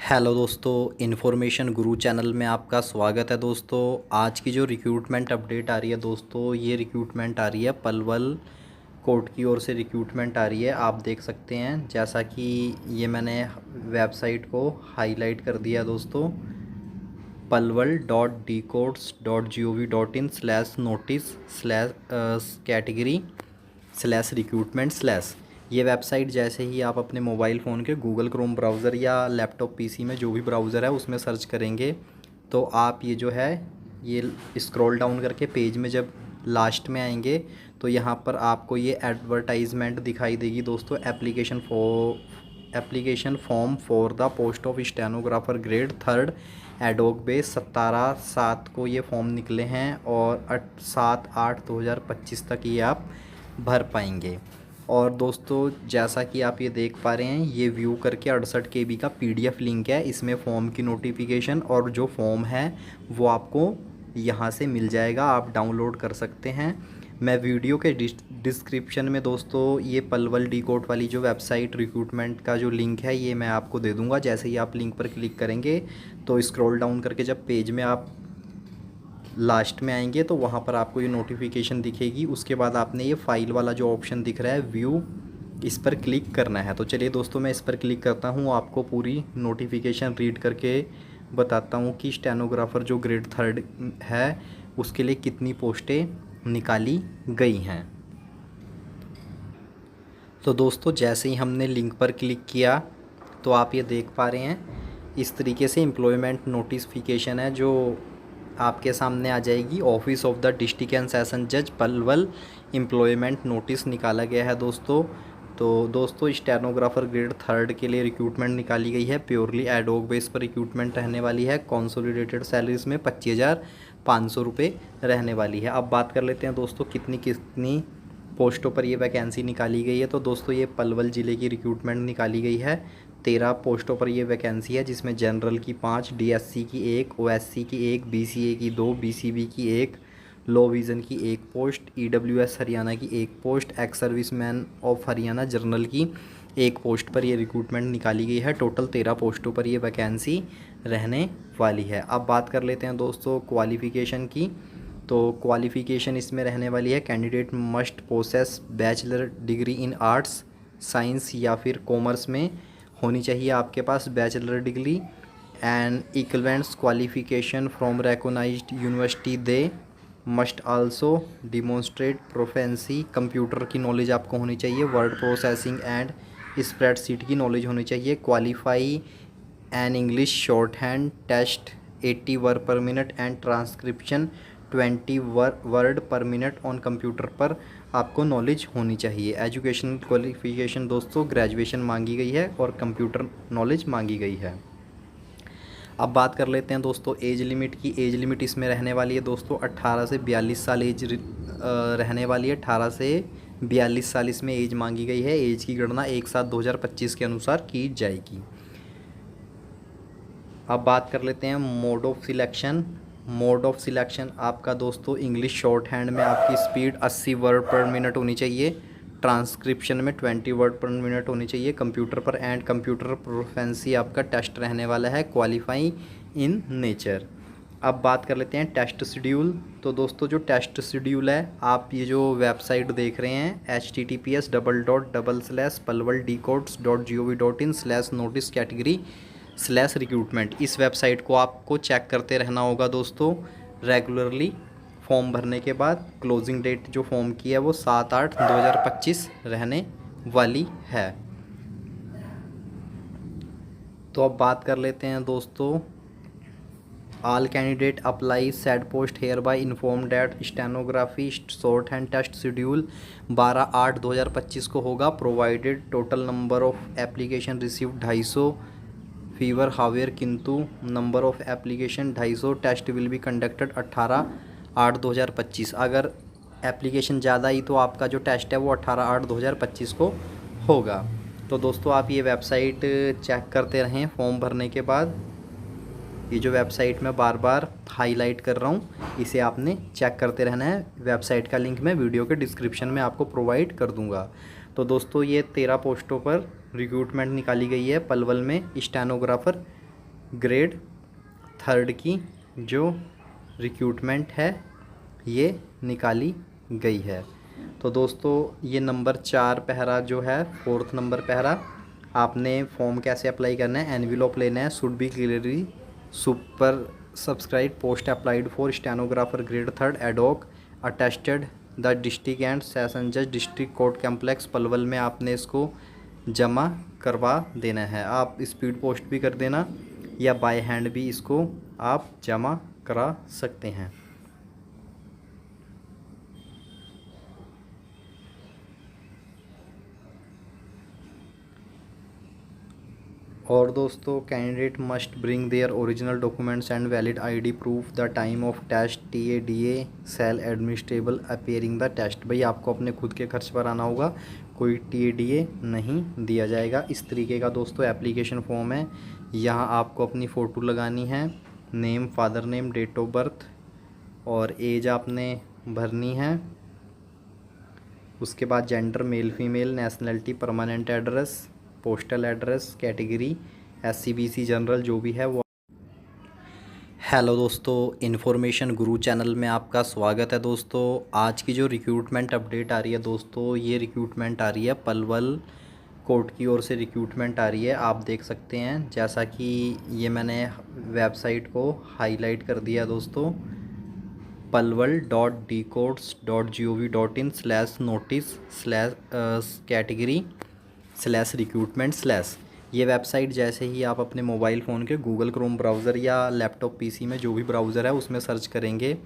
Hello दोस्तों, information गुरु channel में आपका स्वागत है। दोस्तों आज की जो रिक्रूटमेंट अपडेट आ रही है दोस्तों, ये रिक्रूटमेंट आ रही है पलवल कोर्ट की ओर से रिक्रूटमेंट आ रही है। आप देख सकते हैं जैसा कि ये मैंने वेबसाइट को हाईलाइट कर दिया दोस्तों, palwal.dcodes.gov.in/notice/category/recruitment/। ये वेबसाइट जैसे ही आप अपने मोबाइल फ़ोन के गूगल क्रोम ब्राउज़र या लैपटॉप पीसी में जो भी ब्राउज़र है उसमें सर्च करेंगे तो आप ये जो है ये स्क्रॉल डाउन करके पेज में जब लास्ट में आएंगे तो यहाँ पर आपको ये एडवर्टाइजमेंट दिखाई देगी दोस्तों। Application form for the post of stenographer grade 3 ad hoc base 17/7 को ये फॉर्म निकले हैं और 7/8/2025 तक ये आप भर पाएंगे। और दोस्तों जैसा कि आप ये देख पा रहे हैं, ये व्यू करके 68 KB का PDF लिंक है। इसमें फॉर्म की नोटिफिकेशन और जो फॉर्म है वो आपको यहाँ से मिल जाएगा, आप डाउनलोड कर सकते हैं। मैं वीडियो के डिस्क्रिप्शन में दोस्तों ये पलवल डी कोड वाली जो वेबसाइट रिक्रूटमेंट का जो लिंक है ये मैं आपको दे दूँगा। जैसे ही आप लिंक पर क्लिक करेंगे तो स्क्रॉल डाउन करके जब पेज में आप लास्ट में आएंगे तो वहाँ पर आपको ये नोटिफिकेशन दिखेगी। उसके बाद आपने ये फाइल वाला जो ऑप्शन दिख रहा है व्यू, इस पर क्लिक करना है। तो चलिए दोस्तों मैं इस पर क्लिक करता हूँ, आपको पूरी नोटिफिकेशन रीड करके बताता हूँ कि स्टेनोग्राफर जो ग्रेड 3 है उसके लिए कितनी पोस्टें निकाली गई हैं। तो दोस्तों जैसे ही हमने लिंक पर क्लिक किया तो आप ये देख पा रहे हैं इस तरीके से एम्प्लॉयमेंट नोटिफिकेशन है जो आपके सामने आ जाएगी। Office of the district and session जज पलवल एम्प्लॉयमेंट नोटिस निकाला गया है दोस्तों। तो दोस्तों स्टेनोग्राफर ग्रेड 3 के लिए रिक्रूटमेंट निकाली गई है। प्योरली एडोक बेस पर रिक्रूटमेंट रहने वाली है। कंसोलिडेटेड सैलरीज में 25,500 रुपये रहने वाली है। अब बात कर लेते हैं दोस्तों कितनी कितनी पोस्टों पर ये वैकेंसी निकाली गई है। तो दोस्तों ये पलवल ज़िले की रिक्रूटमेंट निकाली गई है। 13 पोस्टों पर ये वैकेंसी है, जिसमें जनरल की 5, DSC की 1, OSC की 1, BCA की 2, BCB की 1, लो विज़न की 1 पोस्ट, EWS हरियाणा की 1 post, ex serviceman of Haryana general की 1 पोस्ट पर यह रिक्रूटमेंट निकाली गई है। टोटल 13 पोस्टों पर यह वैकेंसी रहने वाली है। अब बात कर लेते हैं दोस्तों क्वालिफ़िकेशन की। तो क्वालिफ़िकेशन इसमें रहने वाली है candidate must possess bachelor degree in arts, science या फिर कॉमर्स में होनी चाहिए आपके पास bachelor degree and equivalent qualification from recognised university. They must also demonstrate proficiency, computer की नॉलेज आपको होनी चाहिए, वर्ड प्रोसेसिंग एंड स्प्रेडशीट की नॉलेज होनी चाहिए। Qualify an English shorthand test 80 word per minute and transcription 20 word per minute on computer पर आपको knowledge होनी चाहिए। एजुकेशन क्वालिफिकेशन दोस्तों ग्रेजुएशन मांगी गई है और कंप्यूटर नॉलेज मांगी गई है। अब बात कर लेते हैं दोस्तों एज लिमिट की। एज लिमिट इसमें रहने वाली है दोस्तों 18 से 42 साल एज रहने वाली है। 18 से 42 साल इसमें एज मांगी गई है। एज की गणना 1/7/2025 के अनुसार की जाएगी। अब बात कर लेते हैं mode of selection. Mode of selection आपका दोस्तों इंग्लिश शॉर्ट हैंड में आपकी स्पीड 80 वर्ड पर मिनट होनी चाहिए, ट्रांसक्रिप्शन में 20 वर्ड पर मिनट होनी चाहिए, कंप्यूटर पर एंड कंप्यूटर प्रोफेंसी आपका टेस्ट रहने वाला है, क्वालिफाई इन नेचर। अब बात कर लेते हैं टेस्ट शेड्यूल। तो दोस्तों जो टेस्ट शेड्यूल है, आप ये जो वेबसाइट देख रहे हैं https://palwal.decodes.gov.in/notice/category/recruitment, इस वेबसाइट को आपको चेक करते रहना होगा दोस्तों रेगुलरली। फॉर्म भरने के बाद क्लोजिंग डेट जो फॉर्म की है वो 7/8/2025 रहने वाली है। तो अब बात कर लेते हैं दोस्तों all candidate apply said post hereby inform that stenography shorthand test schedule 12/8/2025 को होगा। Provided total number of application receive 250 fewer however, किंतु number of application 250। Test will be conducted 18/8/2025। अगर एप्लीकेशन ज़्यादा आई तो आपका जो टेस्ट है वो 18/8/2025 को होगा। तो दोस्तों आप ये वेबसाइट चेक करते रहें फॉर्म भरने के बाद। ये जो वेबसाइट मैं बार बार हाईलाइट कर रहा हूँ इसे आपने चेक करते रहना है। वेबसाइट का लिंक मैं वीडियो के डिस्क्रिप्शन में आपको प्रोवाइड कर दूँगा। तो दोस्तों ये 13 पोस्टों पर रिक्रूटमेंट निकाली गई है पलवल में स्टेनोग्राफर ग्रेड थर्ड की जो रिक्रूटमेंट है ये निकाली गई है। तो दोस्तों ये नंबर 4 पैरा जो है, 4th नंबर पैरा, आपने फॉर्म कैसे अप्लाई करना है, एनविलोप लेना है, should be clearly super subscribe post applied for stenographer grade third ad hoc attested the district and session जज डिस्ट्रिक्ट कोर्ट कम्प्लेक्स पलवल में आपने इसको जमा करवा देना है। आप स्पीड पोस्ट भी कर देना या बाय हैंड भी इसको आप जमा करा सकते हैं। और दोस्तों candidate must bring their original documents and valid ID proof the time of test TADA cell administrable appearing the test. भाई आपको अपने खुद के खर्च पर आना होगा, कोई TADA नहीं दिया जाएगा। इस तरीके का दोस्तों एप्लीकेशन फॉर्म है। यहाँ आपको अपनी फ़ोटो लगानी है, name, father name, date of birth और एज आपने भरनी है। उसके बाद gender male female, nationality, permanent address, postal address, category SC BC general जो भी है वो। हेलो दोस्तों, इन्फॉर्मेशन गुरु चैनल में आपका स्वागत है। दोस्तों आज की जो रिक्रूटमेंट अपडेट आ रही है दोस्तों, ये रिक्रूटमेंट आ रही है पलवल कोर्ट की ओर से रिक्रूटमेंट आ रही है। आप देख सकते हैं जैसा कि ये मैंने वेबसाइट को हाईलाइट कर दिया दोस्तों, palwal.dcodes.gov.in/notice/category/recruitment/। ये वेबसाइट जैसे ही आप अपने मोबाइल फ़ोन के गूगल क्रोम ब्राउज़र या लैपटॉप PC में जो भी ब्राउज़र है उसमें सर्च करेंगे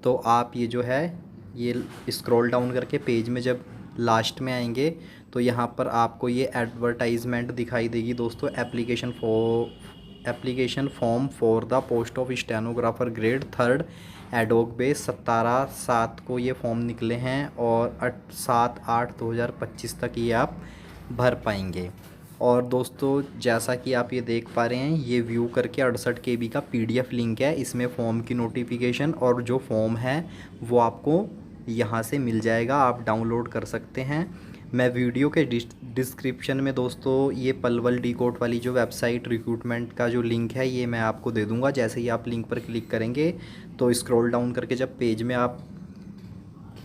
तो आप ये जो है ये स्क्रॉल डाउन करके पेज में जब लास्ट में आएंगे तो यहाँ पर आपको ये एडवर्टाइजमेंट दिखाई देगी दोस्तों। Application form for the post of stenographer grade third ad hoc base 17/7 को ये फॉर्म निकले हैं और 7/8/2025 तक ये आप भर पाएंगे। और दोस्तों जैसा कि आप ये देख पा रहे हैं ये व्यू करके 68 KB का PDF लिंक है। इसमें फॉर्म की नोटिफिकेशन और जो फॉर्म है वो आपको यहाँ से मिल जाएगा, आप डाउनलोड कर सकते हैं। मैं वीडियो के डिस्क्रिप्शन में दोस्तों ये पलवल DCODE वाली जो वेबसाइट रिक्रूटमेंट का जो लिंक है ये मैं आपको दे दूंगा। जैसे ही आप लिंक पर क्लिक करेंगे तो स्क्रॉल डाउन करके जब पेज में आप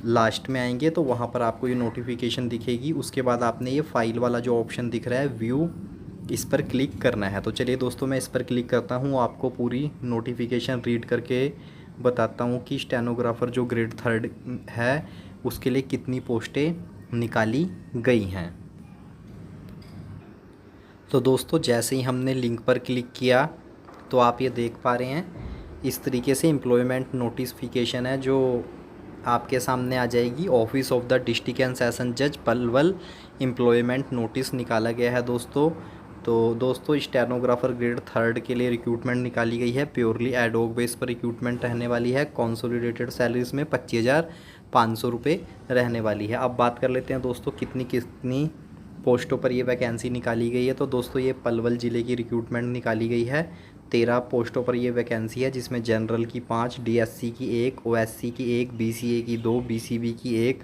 लास्ट में आएंगे तो वहाँ पर आपको ये नोटिफिकेशन दिखेगी। उसके बाद आपने ये फाइल वाला जो ऑप्शन दिख रहा है व्यू, इस पर क्लिक करना है। तो चलिए दोस्तों मैं इस पर क्लिक करता हूँ, आपको पूरी नोटिफिकेशन रीड करके बताता हूँ कि स्टेनोग्राफर जो ग्रेड थर्ड है उसके लिए कितनी पोस्टें निकाली गई हैं। तो दोस्तों जैसे ही हमने लिंक पर क्लिक किया तो आप ये देख पा रहे हैं इस तरीके से एम्प्लॉयमेंट नोटिफिकेशन है जो आपके सामने आ जाएगी। Office of the district and session जज पलवल एम्प्लॉयमेंट नोटिस निकाला गया है दोस्तों। तो दोस्तों स्टेनोग्राफर ग्रेड थर्ड के लिए रिक्रूटमेंट निकाली गई है। प्योरली एडोक बेस पर रिक्रूटमेंट रहने वाली है। कंसोलिडेटेड सैलरीज में 25,500 रुपये रहने वाली है। अब बात कर लेते हैं दोस्तों कितनी कितनी पोस्टों पर ये वैकेंसी निकाली गई है। तो दोस्तों ये पलवल ज़िले की रिक्रूटमेंट निकाली गई है। 13 पोस्टों पर ये वैकेंसी है जिसमें जनरल की 5, DSC की 1, OSC की 1, BCA की 2, BCB की 1,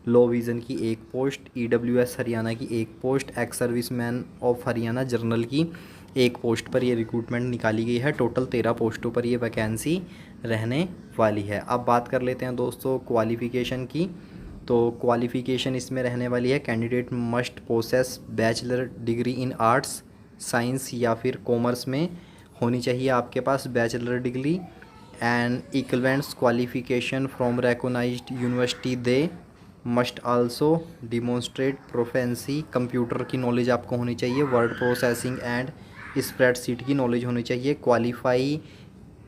लो विज़न की 1 पोस्ट, EWS हरियाणा की 1 post, ex serviceman of Haryana general की 1 पोस्ट पर यह रिक्रूटमेंट निकाली गई है। टोटल 13 पोस्टों पर यह वैकेंसी रहने वाली है। अब बात कर लेते हैं दोस्तों क्वालिफ़िकेशन की। तो क्वालिफ़िकेशन इसमें रहने वाली है candidate must possess bachelor degree in arts, science या फिर कॉमर्स में होनी चाहिए आपके पास bachelor degree and equivalent qualification from recognised university. They must also demonstrate proficiency, computer की नॉलेज आपको होनी चाहिए, वर्ड प्रोसेसिंग एंड स्प्रेडशीट की नॉलेज होनी चाहिए। Qualify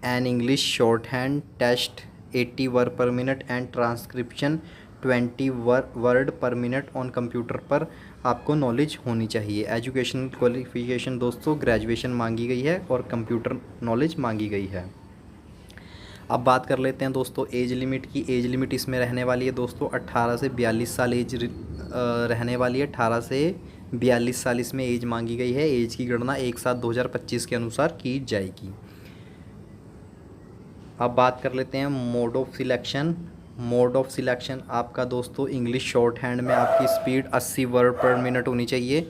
an English shorthand test 80 word per minute and transcription 20 word per minute on computer पर आपको knowledge होनी चाहिए। एजुकेशनल क्वालिफिकेशन दोस्तों ग्रेजुएशन मांगी गई है और कंप्यूटर नॉलेज मांगी गई है। अब बात कर लेते हैं दोस्तों एज लिमिट की। एज लिमिट इसमें रहने वाली है दोस्तों 18 से 42 साल एज रहने वाली है। 18 से 42 साल इसमें एज मांगी गई है। एज की गणना 1/7/2025 के अनुसार की जाएगी। अब बात कर लेते हैं mode of selection. Mode of selection आपका दोस्तों इंग्लिश शॉर्ट हैंड में आपकी स्पीड 80 वर्ड पर मिनट होनी चाहिए।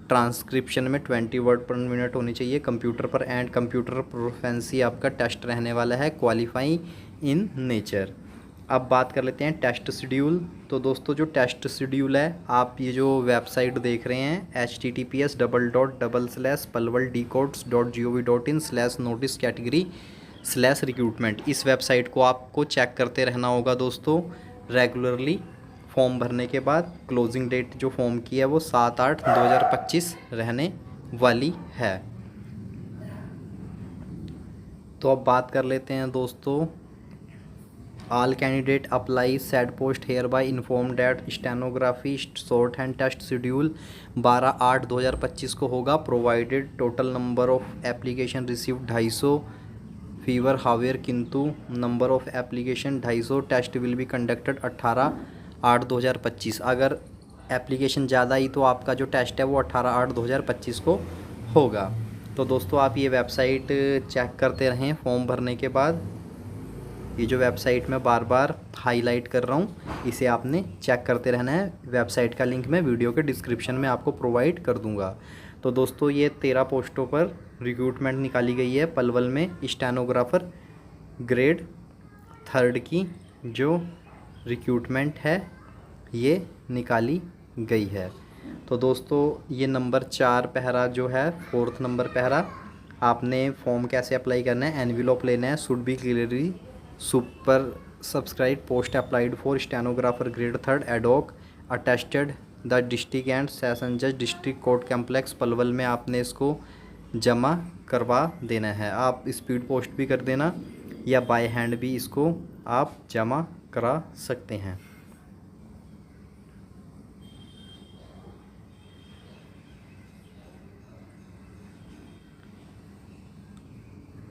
ट्रांसक्रिप्शन में 20 वर्ड पर मिनट होनी चाहिए कंप्यूटर पर, एंड कंप्यूटर प्रोफेंसी आपका टेस्ट रहने वाला है, क्वालिफाई इन नेचर। अब बात कर लेते हैं टेस्ट शेड्यूल। तो दोस्तों जो टेस्ट शेड्यूल है, आप ये जो वेबसाइट देख रहे हैं https://palvaldecodes.gov.in/notice category/recruitment, इस वेबसाइट को आपको चेक करते रहना होगा दोस्तों रेगुलरली। फॉर्म भरने के बाद क्लोजिंग डेट जो फॉर्म की है वो 7/8/2025 रहने वाली है। तो अब बात कर लेते हैं दोस्तों, all candidate apply said post hereby inform that stenography shorthand test schedule 12/8/2025 को होगा, provided total number of application receive 250 fewer however, किंतु number of application 250, test will be conducted 18/8/2025। अगर एप्लीकेशन ज़्यादा ही तो आपका जो टेस्ट है वो 18/8/2025 को होगा। तो दोस्तों आप ये वेबसाइट चेक करते रहें फॉर्म भरने के बाद। ये जो वेबसाइट मैं बार बार हाईलाइट कर रहा हूँ, इसे आपने चेक करते रहना है। वेबसाइट का लिंक मैं वीडियो के डिस्क्रिप्शन में आपको प्रोवाइड कर दूँगा। तो दोस्तों ये 13 पोस्टों पर रिक्रूटमेंट निकाली गई है पलवल में। स्टेनोग्राफर ग्रेड 3 की जो रिक्रूटमेंट है ये निकाली गई है। तो दोस्तों ये नंबर 4 पहरा जो है, 4th नंबर पहरा, आपने फॉर्म कैसे अप्लाई करना है, एनवेलप लेना है, should be clearly super subscribe post applied for stenographer grade 3 ad hoc attested the district and session जज डिस्ट्रिक्ट कोर्ट कम्प्लेक्स पलवल में आपने इसको जमा करवा देना है। आप स्पीड पोस्ट भी कर देना या बाय हैंड भी इसको आप जमा करा सकते हैं।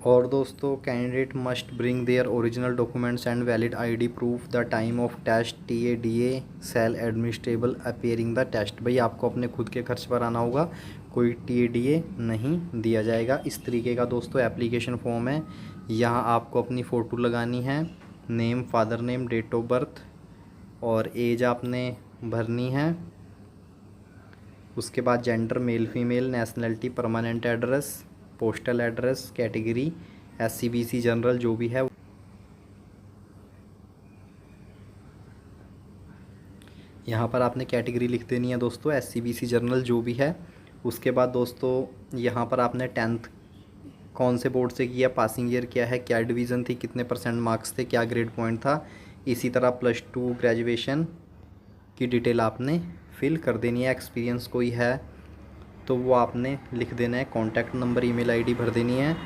और दोस्तों candidate must bring their original documents and valid ID proof the time of test TADA cell administrable appearing the test. भाई आपको अपने खुद के खर्च पर आना होगा, कोई TADA नहीं दिया जाएगा। इस तरीके का दोस्तों एप्लीकेशन फॉर्म है। यहाँ आपको अपनी फ़ोटो लगानी है, name, father name, date of birth और एज आपने भरनी है। उसके बाद gender male female, nationality, permanent address, postal address, category SC/BC general जो भी है। यहाँ पर आपने कैटेगरी लिख देनी है दोस्तों, SC/BC जनरल जो भी है। उसके बाद दोस्तों यहाँ पर आपने 10th कौन से बोर्ड से किया, पासिंग ईयर क्या है, क्या डिवीज़न थी, कितने % मार्क्स थे, क्या ग्रेड पॉइंट था। इसी तरह +2 ग्रेजुएशन की डिटेल आपने फिल कर देनी है। एक्सपीरियंस कोई है तो वो आपने लिख देना है, कॉन्टैक्ट नंबर, ईमेल आईडी भर देनी है।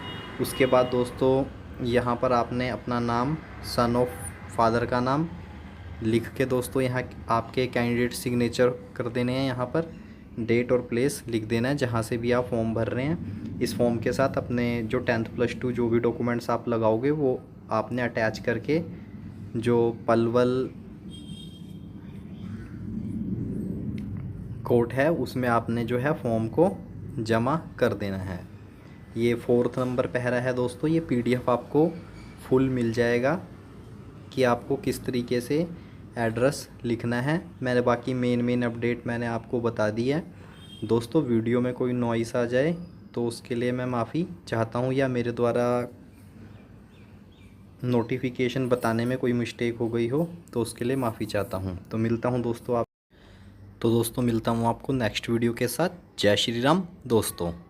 उसके बाद दोस्तों यहाँ पर आपने अपना नाम, सन ऑफ फादर का नाम लिख के दोस्तों यहाँ आपके कैंडिडेट सिग्नेचर कर देने हैं। यहाँ पर डेट और प्लेस लिख देना है जहाँ से भी आप फॉर्म भर रहे हैं। इस फॉर्म के साथ अपने जो 10th +2 जो भी डॉक्यूमेंट्स आप लगाओगे वो आपने अटैच करके जो पलवल कोर्ट है उसमें आपने जो है फॉर्म को जमा कर देना है। ये 4th नंबर पहरा है दोस्तों। ये PDF आपको फुल मिल जाएगा कि आपको किस तरीके से एड्रेस लिखना है। मैंने बाकी मेन अपडेट मैंने आपको बता दी है दोस्तों। वीडियो में कोई नॉइस आ जाए तो उसके लिए मैं माफ़ी चाहता हूँ, या मेरे द्वारा नोटिफिकेशन बताने में कोई मिस्टेक हो गई हो तो उसके लिए माफ़ी चाहता हूँ। तो मिलता हूँ दोस्तों मिलता हूँ आपको नेक्स्ट वीडियो के साथ। जय श्री राम दोस्तों।